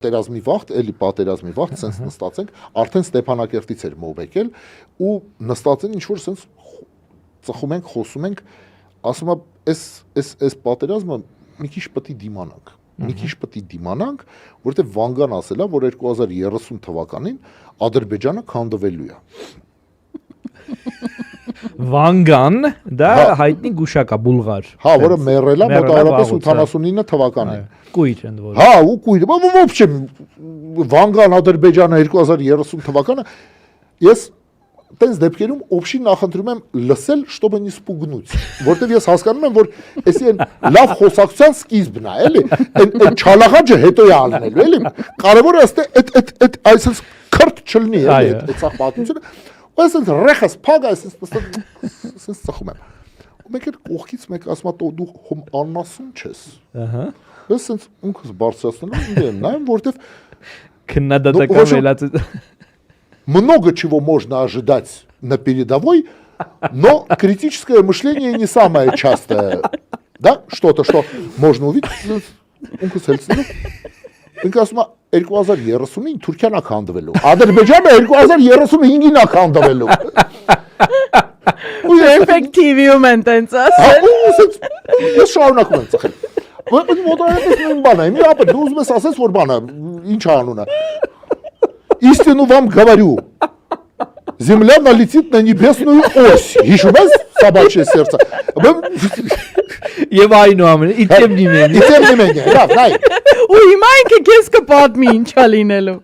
Պատերազմի վաղ, էլի պատերազմի վաղ, սենց նստած ենք, արդեն Ստեփանակերտից էր մոտ եկել ու նստած են ինչ-որ սենց ծխում ենք, խոսում ենք, ասում եմ, այս պատերազմը մի քիչ պետք է դիմանանք, որովհետև Վանգան ասել է, որ 2030 թվականին Ադրբեջանը քանդվելու է։ Վանգան, դա հայտնի գուշակա բուլղար։ Հա, որը մեռել է մոտավորապես 89 թվականին։ Կույր ընդ որում։ Հա, ու կույր, ոբշե Վանգան Ադրբեջանը 2030 թվականը ես տենց դեպքերում օբշի նախընտրում եմ լսել, чтобы не спугнуть, որտեվ ես հասկանում եմ, որ էսի են լավ խոսակցության սկիզբն է, էլի, այն չալաղաջը հետո է ալնելու, էլի, կարևորը ըստ այդ այսպես քրտ չլինի, էլի, այդ սա պատմությունը, ու այսպես ռեխս փագա, այսպես ծխում եմ։ Ու մեկ էլ կողքից մեկ ասում է դու հում աննասուն չես։ Ահա։ Ես այսպես ունքս բարձրացնում եմ, նայեմ, որտեվ քննադատական վերածել много чего можно ожидать на передовой, но критическое мышление не самое частое. Да? Что-то, что можно увидеть. Ինքը ասում է 2030-ին Թուրքիան է քանդվելու։ Ադրբեջանը 2035-ին է քանդվելու։ Էֆեկտիվիում են տենց ասել։ Ես շարունակում եմ ծխել։ Մոտավորապես նույն բանը է։ Մի ապա դու ուզում ես ասես, որ բանը, ինչ անունը։ Истину вам говорю. Земля налетит на небесную ось. Հիշում ես собачье сердце։ Եվ այնուամենայնիվ, и тем не менее, լավ, նայ։ Ու հիմա ինքը քեզ կպատմի ինչա լինելու։